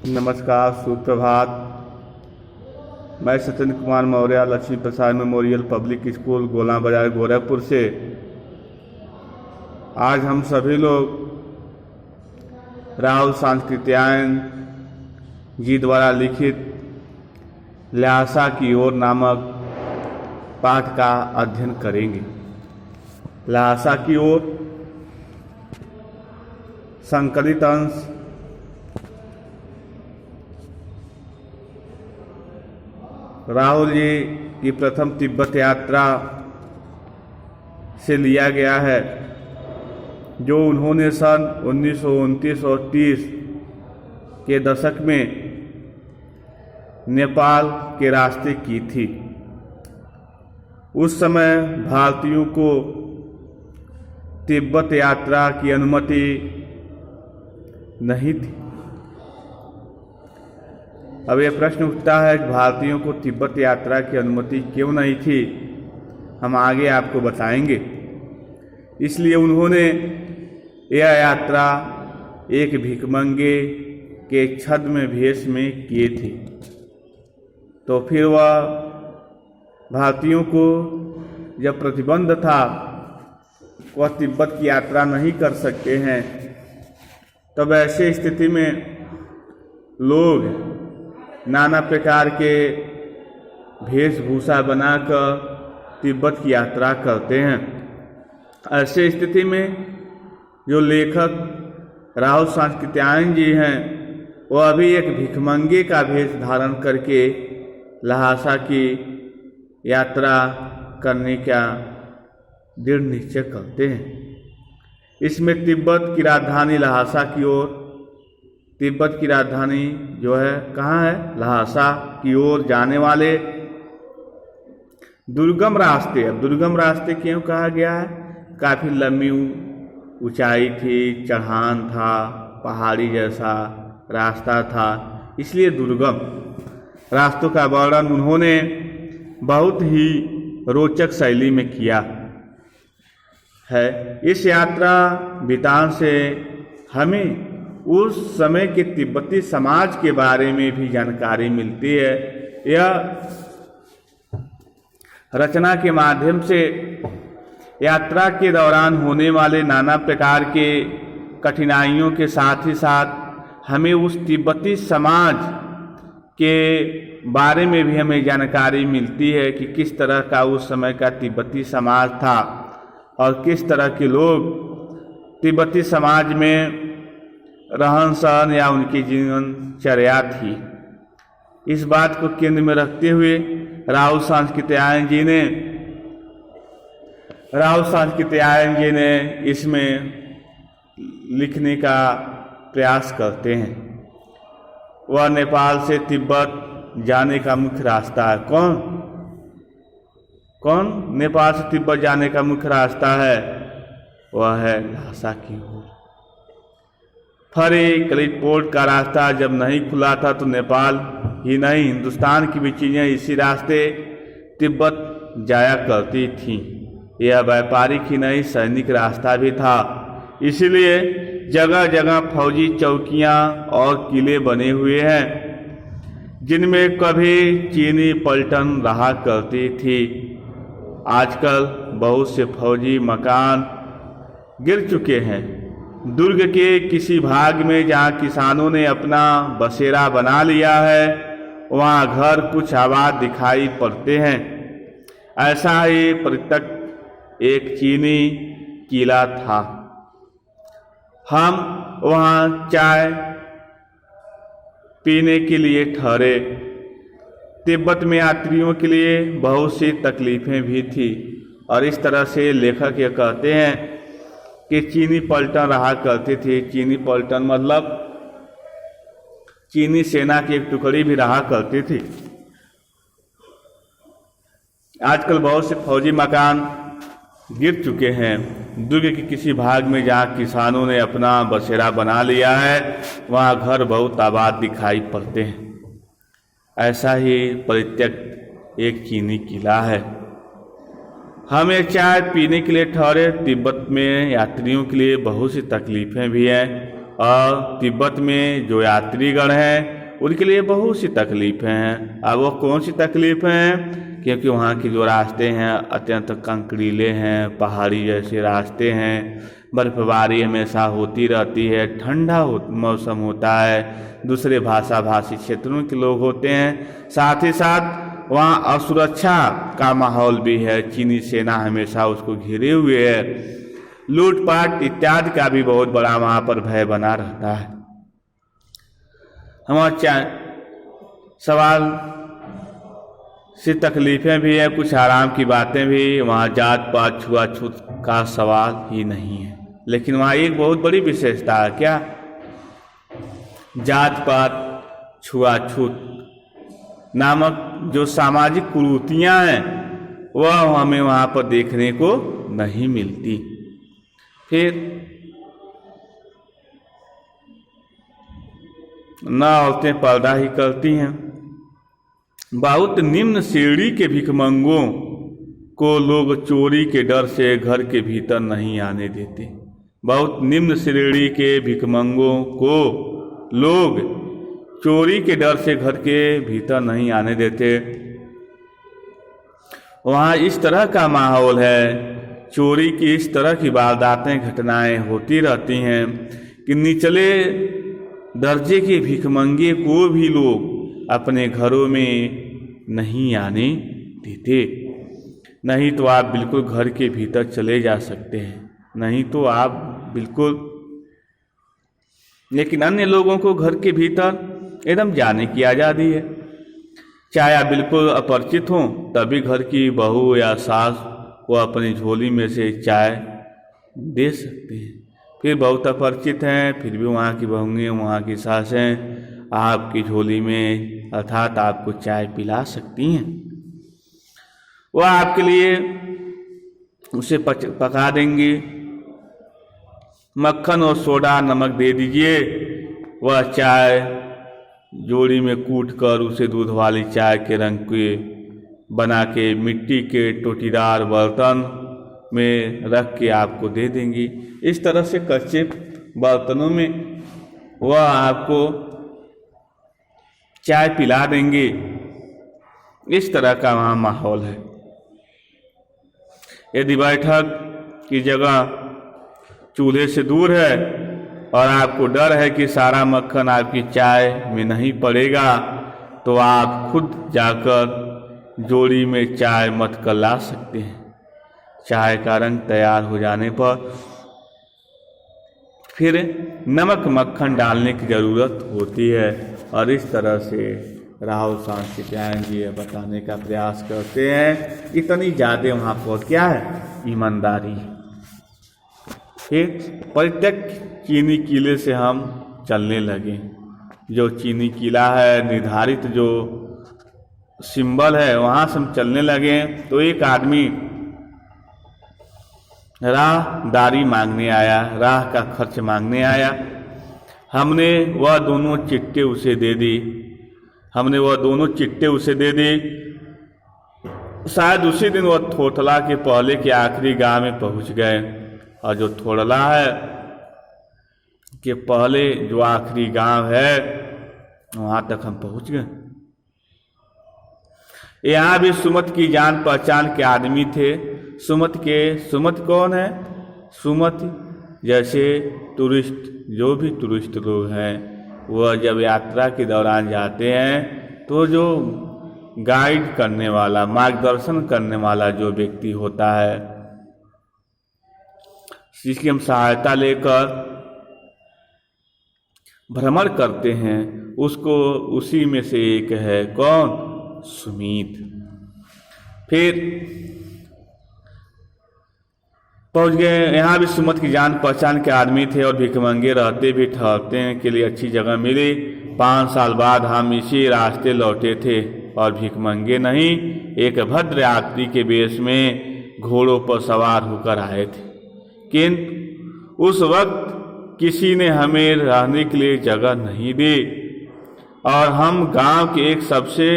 नमस्कार, सुप्रभात। मैं सत्येंद्र कुमार मौर्य लक्ष्मी प्रसाद मेमोरियल पब्लिक स्कूल गोला बाजार गोरखपुर से आज हम सभी लोग राहुल सांस्कृत्यायन जी द्वारा लिखित ल्हासा की ओर नामक पाठ का अध्ययन करेंगे। ल्हासा की ओर संकलित अंश राहुल जी की प्रथम तिब्बत यात्रा से लिया गया है, जो उन्होंने सन 1929 और 30 के दशक में नेपाल के रास्ते की थी। उस समय भारतीयों को तिब्बत यात्रा की अनुमति नहीं थी। अब यह प्रश्न उठता है कि भारतीयों को तिब्बत यात्रा की अनुमति क्यों नहीं थी। हम आगे आपको बताएंगे। इसलिए उन्होंने यह यात्रा एक भिखमंगे के छद्म वेश में किए थे। तो फिर वह भारतीयों को जब प्रतिबंध था, वह तिब्बत की यात्रा नहीं कर सकते हैं, तब ऐसे स्थिति में लोग नाना प्रकार के वेशभूषा बनाकर तिब्बत की यात्रा करते हैं। ऐसे स्थिति में जो लेखक राहुल सांस्कृत्यायन जी हैं, वह अभी एक भिखमंगे का वेश धारण करके ल्हासा की यात्रा करने का दृढ़ निश्चय करते हैं। इसमें तिब्बत की राजधानी ल्हासा की ओर, तिब्बत की राजधानी जो है कहाँ है, ल्हासा की ओर जाने वाले दुर्गम रास्ते। अब दुर्गम रास्ते क्यों कहा गया है? काफ़ी लंबी ऊंचाई थी, चढ़ान था, पहाड़ी जैसा रास्ता था, इसलिए दुर्गम रास्तों का वर्णन उन्होंने बहुत ही रोचक शैली में किया है। इस यात्रा वृतांत से हमें उस समय के तिब्बती समाज के बारे में भी जानकारी मिलती है। यह रचना के माध्यम से यात्रा के दौरान होने वाले नाना प्रकार के कठिनाइयों के साथ ही साथ हमें उस तिब्बती समाज के बारे में भी हमें जानकारी मिलती है कि किस तरह का उस समय का तिब्बती समाज था और किस तरह के लोग तिब्बती समाज में रहन सहन या उनकी जीवनचर्या थी। इस बात को केंद्र में रखते हुए राहुल सांस्कृत्यायन जी ने इसमें लिखने का प्रयास करते हैं। वह नेपाल से तिब्बत जाने का मुख्य रास्ता है। कौन नेपाल से तिब्बत जाने का मुख्य रास्ता है? वह है ल्हासा की ओर। फरी कलिट पोर्ट का रास्ता जब नहीं खुला था तो नेपाल ही नहीं, हिंदुस्तान की भी चीज़ें इसी रास्ते तिब्बत जाया करती थीं। यह व्यापारिक ही नहीं, सैनिक रास्ता भी था। इसीलिए जगह जगह फौजी चौकियां और किले बने हुए हैं, जिनमें कभी चीनी पलटन रहा करती थी। आजकल बहुत से फौजी मकान गिर चुके हैं। दुर्ग के किसी भाग में जहाँ किसानों ने अपना बसेरा बना लिया है, वहाँ घर कुछ आबाद दिखाई पड़ते हैं। ऐसा ही परित्यक्त एक चीनी किला था। हम वहाँ चाय पीने के लिए ठहरे। तिब्बत में यात्रियों के लिए बहुत सी तकलीफें भी थी और इस तरह से लेखक ये कहते हैं कि चीनी पलटन रहा करती थी। चीनी पलटन मतलब चीनी सेना की एक टुकड़ी भी रहा करती थी। आजकल बहुत से फौजी मकान गिर चुके हैं। दुर्ग के किसी भाग में जहाँ किसानों ने अपना बसेरा बना लिया है, वहाँ घर बहुत आबाद दिखाई पड़ते हैं। ऐसा ही परित्यक्त एक चीनी किला है। हम एक चाय पीने के लिए ठहरे। तिब्बत में यात्रियों के लिए बहुत सी तकलीफ़ें भी हैं और तिब्बत में जो यात्रीगण हैं उनके लिए बहुत सी तकलीफ़ें हैं। अब वो कौन सी तकलीफ़ें हैं? क्योंकि वहाँ के जो रास्ते हैं अत्यंत कंकरीले हैं, पहाड़ी जैसे रास्ते हैं, बर्फबारी हमेशा होती रहती है, ठंडा मौसम होता है, दूसरे भाषा भाषी क्षेत्रों के लोग होते हैं, साथ ही साथ वहाँ असुरक्षा का माहौल भी है। चीनी सेना हमेशा उसको घेरे हुए है, लूटपाट इत्यादि का भी बहुत बड़ा वहाँ पर भय बना रहता है। हमारा सवाल से तकलीफ़ें भी है, कुछ आराम की बातें भी। वहाँ जात पात छुआछूत का सवाल ही नहीं है, लेकिन वहाँ एक बहुत बड़ी विशेषता है। क्या? जात पात छुआछूत नामक जो सामाजिक कुरीतियाँ हैं वह हमें वहाँ पर देखने को नहीं मिलती। फिर न औरतें पर्दा ही करती हैं। बहुत निम्न श्रेणी के भिखमंगों को लोग चोरी के डर से घर के भीतर नहीं आने देते। बहुत निम्न श्रेणी के भिखमंगों को लोग चोरी के डर से घर के भीतर नहीं आने देते। वहाँ इस तरह का माहौल है, चोरी की इस तरह की वारदातें घटनाएं होती रहती हैं कि निचले दर्जे के भिखमंगे को भी लोग अपने घरों में नहीं आने देते। नहीं तो आप बिल्कुल घर के भीतर चले जा सकते हैं, नहीं तो आप बिल्कुल, लेकिन अन्य लोगों को घर के भीतर एकदम जाने की आज़ादी है। चाहे आप बिल्कुल अपरिचित हों तभी घर की बहू या सास को अपनी झोली में से चाय दे सकते हैं। फिर बहुत अपरिचित हैं, फिर भी वहाँ की बहुएं, वहाँ की सासें आपकी झोली में अर्थात आपको चाय पिला सकती हैं। वह आपके लिए उसे पका देंगी। मक्खन और सोडा नमक दे दीजिए, वह चाय जोड़ी में कूट कर उसे दूध वाली चाय के रंग के बना के मिट्टी के टोटीदार बर्तन में रख के आपको दे देंगी। इस तरह से कच्चे बर्तनों में वह आपको चाय पिला देंगे। इस तरह का वहाँ माहौल है। यदि बैठक की जगह चूल्हे से दूर है और आपको डर है कि सारा मक्खन आपकी चाय में नहीं पड़ेगा, तो आप खुद जाकर जोड़ी में चाय मत कर ला सकते हैं। चाय का रंग तैयार हो जाने पर फिर नमक मक्खन डालने की ज़रूरत होती है। और इस तरह से राहुल सांकृत्यायन जी बताने का प्रयास करते हैं। इतनी ज़्यादा वहाँ पर क्या है? ईमानदारी। फिर परित्यक्त चीनी किले से हम चलने लगे। जो चीनी किला है, निर्धारित जो सिंबल है, वहाँ से हम चलने लगे तो एक आदमी राहदारी मांगने आया, राह का खर्च मांगने आया। हमने वह दोनों चिट्टे उसे दे दी। शायद उसी दिन वह थोथला के पहले के आखिरी गांव में पहुंच गए। और जो थोड़ला है के पहले जो आखिरी गांव है वहाँ तक हम पहुंच गए। यहाँ भी सुमत की जान पहचान के आदमी थे। सुमत कौन है? सुमत जैसे टूरिस्ट, जो भी टूरिस्ट लोग हैं वह जब यात्रा के दौरान जाते हैं तो जो गाइड करने वाला, मार्गदर्शन करने वाला जो व्यक्ति होता है, जिसकी हम सहायता लेकर भ्रमण करते हैं, उसको उसी में से एक है कौन? सुमित। फिर पहुंच गए। यहाँ भी सुमत की जान पहचान के आदमी थे और भिखमंगे रहते भी ठहरते के लिए अच्छी जगह मिली। 5 साल बाद हम इसी रास्ते लौटे थे और भिखमंगे नहीं, एक भद्र यात्री के वेश में घोड़ों पर सवार होकर आए थे। किंतु उस वक्त किसी ने हमें रहने के लिए जगह नहीं दी और हम गांव के एक सबसे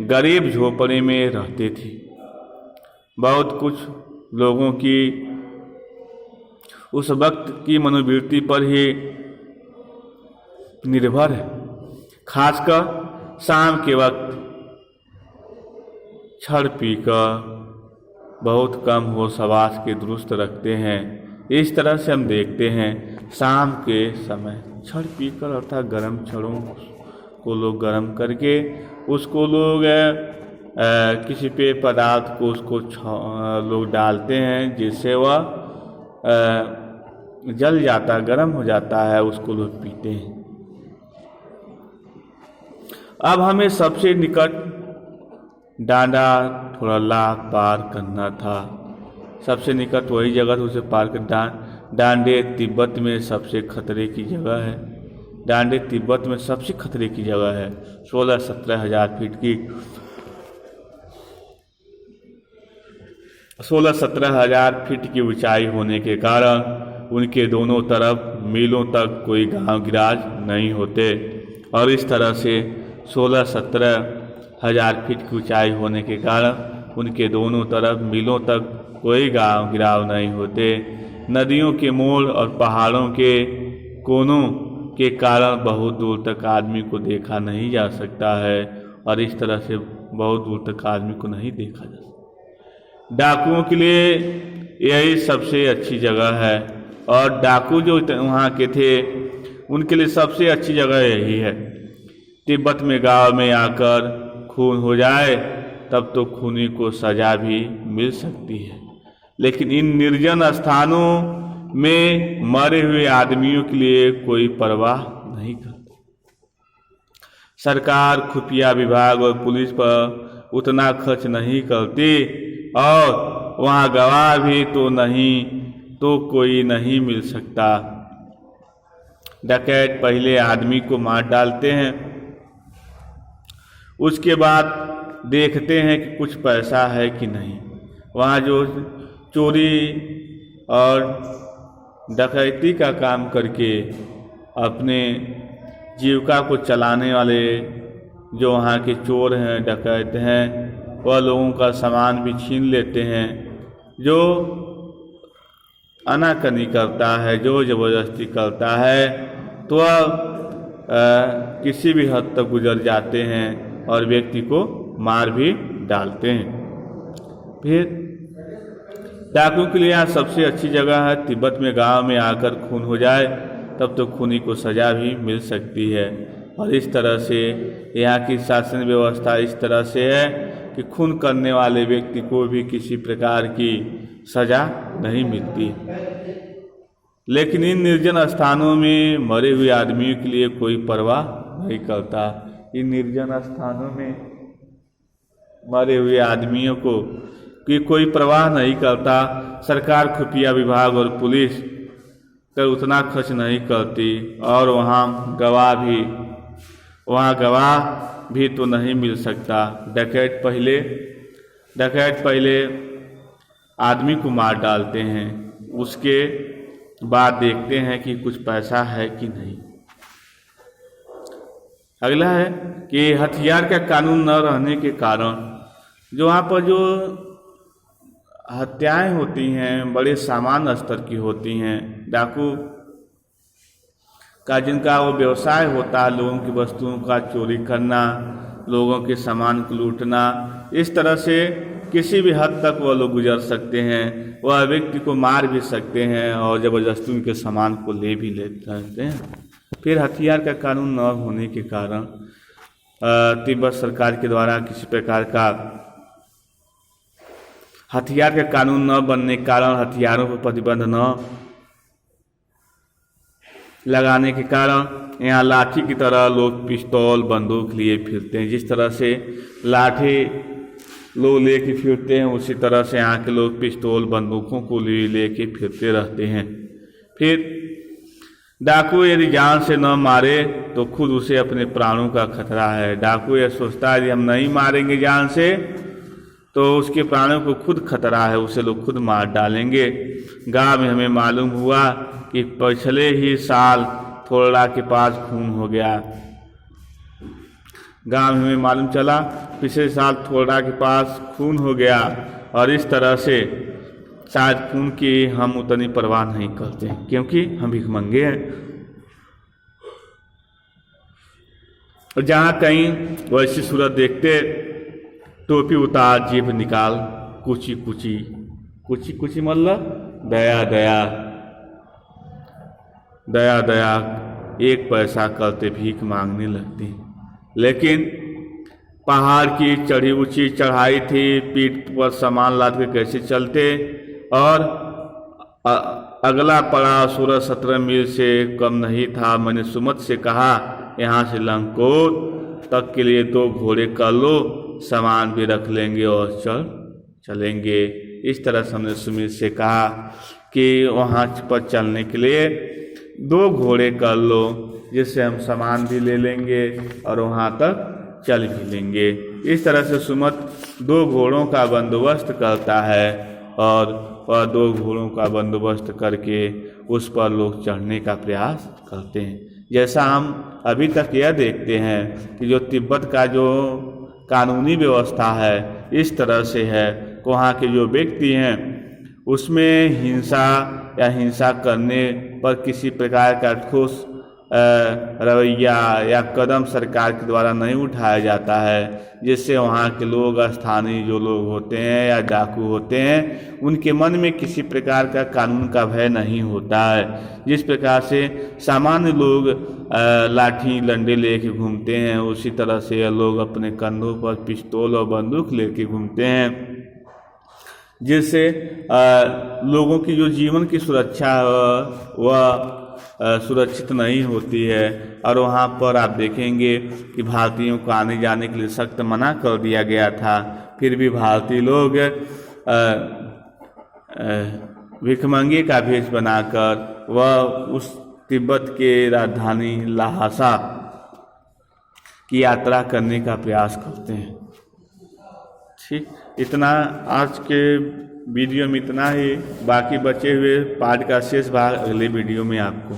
गरीब झोपड़े में रहते थे। बहुत कुछ लोगों की उस वक्त की मनोवृत्ति पर ही निर्भर है। खासकर शाम के वक्त छड़ पीकर बहुत कम होश हवास के दुरुस्त रखते हैं। इस तरह से हम देखते हैं शाम के समय छड़ पीकर अर्थात गर्म छड़ों को लोग गर्म करके उसको लोग किसी पेय पदार्थ को उसको लोग डालते हैं, जिससे वह जल जाता, गर्म हो जाता है, उसको लोग पीते हैं। अब हमें सबसे निकट डांडा थोड़ा पार करना था। सबसे निकट वही जगह थी, उसे पार कर डांडे तिब्बत में सबसे खतरे की जगह है। डांडे तिब्बत में सबसे खतरे की जगह है। 16-17 हज़ार फीट की 16-17 हज़ार फीट की ऊंचाई होने के कारण उनके दोनों तरफ मीलों तक कोई गांव गिराज नहीं होते, और इस तरह से 16-17 हज़ार फीट की ऊंचाई होने के कारण उनके दोनों तरफ मीलों तक कोई गांव गिराव नहीं होते। नदियों के मोड़ और पहाड़ों के कोनों के कारण बहुत दूर तक आदमी को देखा नहीं जा सकता है, और इस तरह से बहुत दूर तक आदमी को नहीं देखा जा सकता। डाकुओं के लिए यही सबसे अच्छी जगह है, और डाकू जो वहाँ के थे उनके लिए सबसे अच्छी जगह यही है। तिब्बत में गांव में आकर खून हो जाए तब तो खूनी को सजा भी मिल सकती है, लेकिन इन निर्जन स्थानों में मरे हुए आदमियों के लिए कोई परवाह नहीं करती। सरकार, खुफिया विभाग और पुलिस पर उतना खर्च नहीं करती, और वहाँ गवाह भी तो नहीं तो कोई नहीं मिल सकता। डकैत पहले आदमी को मार डालते हैं, उसके बाद देखते हैं कि कुछ पैसा है कि नहीं। वहाँ जो चोरी और डकैती का काम करके अपने जीविका को चलाने वाले जो वहाँ के चोर हैं, डकैत हैं, वह लोगों का सामान भी छीन लेते हैं। जो आनाकानी करता है, जो ज़बरदस्ती करता है, तो वह किसी भी हद तक गुजर जाते हैं और व्यक्ति को मार भी डालते हैं। फिर डाकुओं के लिए यहाँ सबसे अच्छी जगह है तिब्बत में। गांव में आकर खून हो जाए तब तो खूनी को सजा भी मिल सकती है, और इस तरह से यहाँ की शासन व्यवस्था इस तरह से है कि खून करने वाले व्यक्ति को भी किसी प्रकार की सजा नहीं मिलती। लेकिन इन निर्जन स्थानों में मरे हुए आदमियों के लिए कोई परवाह नहीं करता। इन निर्जन स्थानों में मरे हुए आदमियों को कि कोई परवाह नहीं करता। सरकार, खुफिया विभाग और पुलिस कर उतना खर्च नहीं करती, और वहाँ गवाह भी तो नहीं मिल सकता। डकैत पहले आदमी को मार डालते हैं, उसके बाद देखते हैं कि कुछ पैसा है कि नहीं। अगला है कि हथियार का कानून न रहने के कारण जो वहाँ पर जो हत्याएं होती हैं बड़े सामान्य स्तर की होती हैं। डाकू का जिनका वो व्यवसाय होता है, लोगों की वस्तुओं का चोरी करना, लोगों के सामान को लूटना, इस तरह से किसी भी हद तक वह लोग गुजर सकते हैं। वह व्यक्ति को मार भी सकते हैं और ज़बरदस्ती उनके सामान को ले भी लेते हैं। फिर हथियार का कानून न होने के कारण तिब्बत सरकार के द्वारा किसी प्रकार का हथियार का कानून न बनने के कारण, हथियारों पर प्रतिबंध न लगाने के कारण यहाँ लाठी की तरह लोग पिस्तौल, बंदूक लिए फिरते हैं। जिस तरह से लाठी लोग लेके फिरते हैं, उसी तरह से यहाँ के लोग पिस्तौल, बंदूकों को लेके फिरते रहते हैं। फिर डाकू यदि जान से न मारे तो खुद उसे अपने प्राणों का खतरा है। डाकू यह सोचता है कि हम नहीं मारेंगे जान से तो उसके प्राणों को खुद खतरा है, उसे लोग खुद मार डालेंगे। गांव में हमें मालूम हुआ कि पिछले ही साल थोड़ा के पास खून हो गया। गांव में हमें मालूम चला पिछले साल थोड़ा के पास खून हो गया, और इस तरह से शायद खून की हम उतनी परवाह नहीं करते क्योंकि हम भिखमंगे हैं। और जहाँ कहीं वैसी सूरत देखते टोपी उतार जेब निकाल कुची कुची कुची कुची मतलब दया दया दया दया एक पैसा करते भीख मांगने लगते। लेकिन पहाड़ की चढ़ी ऊंची चढ़ाई थी, पीठ पर सामान लाद के कैसे चलते, और अगला पड़ाव 16-17 मील से कम नहीं था। मैंने सुमत से कहा यहाँ से लंकोट तक के लिए 2 घोड़े कर लो, सामान भी रख लेंगे और चलेंगे। इस तरह से हमने सुमित से कहा कि वहाँ पर चलने के लिए 2 घोड़े कर लो, जिससे हम सामान भी ले लेंगे और वहाँ तक चल भी लेंगे। इस तरह से सुमत 2 घोड़ों का बंदोबस्त करता है और 2 घोड़ों का बंदोबस्त करके उस पर लोग चढ़ने का प्रयास करते हैं। जैसा हम अभी तक यह देखते हैं कि जो तिब्बत का जो कानूनी व्यवस्था है इस तरह से है, वहाँ के जो व्यक्ति हैं उसमें हिंसा करने पर किसी प्रकार का ठोस रवैया या कदम सरकार के द्वारा नहीं उठाया जाता है, जिससे वहाँ के लोग, स्थानीय जो लोग होते हैं या डाकू होते हैं, उनके मन में किसी प्रकार का कानून का भय नहीं होता है। जिस प्रकार से सामान्य लोग लाठी डंडे लेके घूमते हैं, उसी तरह से ये लोग अपने कंधों पर पिस्तौल और बंदूक लेके घूमते हैं, जिससे लोगों की जो जीवन की सुरक्षा वह सुरक्षित नहीं होती है। और वहाँ पर आप देखेंगे कि भारतीयों को आने जाने के लिए सख्त मना कर दिया गया था, फिर भी भारतीय लोग भिखमंगे का भेष बनाकर वह उस तिब्बत के राजधानी ल्हासा की यात्रा करने का प्रयास करते हैं। ठीक, इतना आज के वीडियो में इतना ही। बाकी बचे हुए पार्ट का शेष भाग अगले वीडियो में आपको